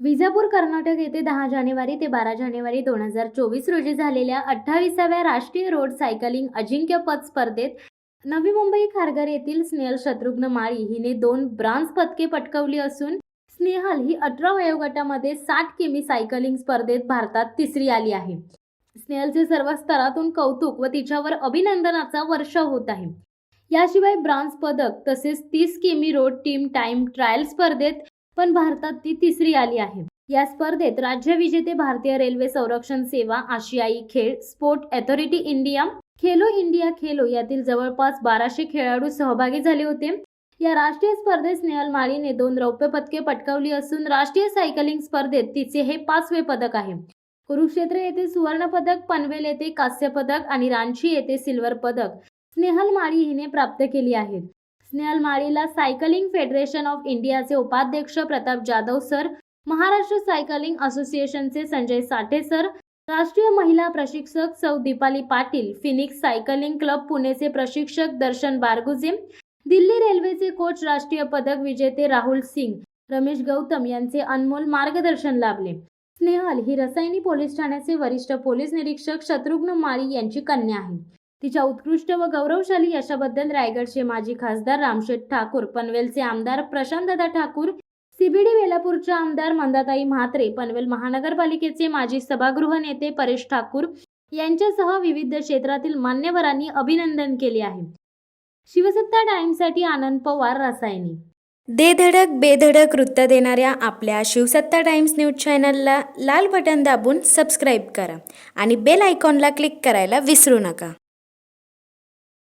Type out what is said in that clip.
विजापूर, कर्नाटक येथे 10 जानेवारी ते 12 जानेवारी 2024 रोजी झालेल्या 28व्या राष्ट्रीय रोड सायकलिंग अजिंक्यपद स्पर्धेत नवी मुंबई खारघर येथील स्नेहल शत्रुघ्न माळी हिने 2 ब्रॉन्झ पदके पटकावली असून स्नेहल ही 18 वयोगटामध्ये 60 किमी सायकलिंग स्पर्धेत भारतात तिसरी आली आहे. स्नेहलचे सर्व स्तरातून कौतुक व तिच्यावर अभिनंदनाचा वर्षाव होत आहे. याशिवाय ब्रॉन्झ पदक तसेच 30 किमी रोड टीम टाइम ट्रायल स्पर्धेत पण भारतात ती तिसरी आली आहे. या स्पर्धेत राज्य विजेते भारतीय रेल्वे संरक्षण सेवा, आशियाई खेळ, sport authority India, Khelo India Khelo यातील जवळपास 1200 खेळाडू सहभागी झाले होते. या राष्ट्रीय स्पर्धेत स्नेहल माळीने 2 रौप्य पदके पटकावली असून राष्ट्रीय सायकलिंग स्पर्धेत तिचे हे 5वे पदक आहे. कुरुक्षेत्र येथे सुवर्ण पदक, पनवेल येथे कांस्य पदक आणि रांची येथे सिल्वर पदक स्नेहल माळी हिने प्राप्त केली आहेत. स्नेहल माळीला सायकलिंग फेडरेशन ऑफ इंडियाचे उपाध्यक्ष प्रताप जाधव सर, महाराष्ट्र सायकलिंग असोसिएशनचे संजय साठे सर, राष्ट्रीय महिला प्रशिक्षक सौ Deepali Patil, phoenix cycling club पुणेचे प्रशिक्षक दर्शन बारगुजे, दिल्ली रेल्वेचे कोच, राष्ट्रीय पदक विजेते राहुल सिंग, रमेश गौतम यांचे अनमोल मार्गदर्शन लाभले. स्नेहल ही रसायनी पोलीस ठाण्याचे वरिष्ठ पोलीस निरीक्षक शत्रुघ्न माळी यांची कन्या आहे. तिच्या उत्कृष्ट व गौरवशाली यशाबद्दल रायगडचे माजी खासदार रामशेठ ठाकूर, पनवेलचे आमदार प्रशांतदा ठाकूर, सीबीडी वेलापूरच्या आमदार मंदाताई म्हात्रे, पनवेल महानगरपालिकेचे माजी सभागृह नेते परेश ठाकूर यांच्यासह विविध क्षेत्रातील मान्यवरांनी अभिनंदन केले आहे. शिवसत्ता टाइम्ससाठी आनंद पवार, रसायनी. दे धडक बेधडक वृत्त देणाऱ्या आपल्या शिवसत्ता टाइम्स न्यूज चॅनलला लाल बटन दाबून सबस्क्राईब करा आणि बेल आयकॉनला क्लिक करायला विसरू नका.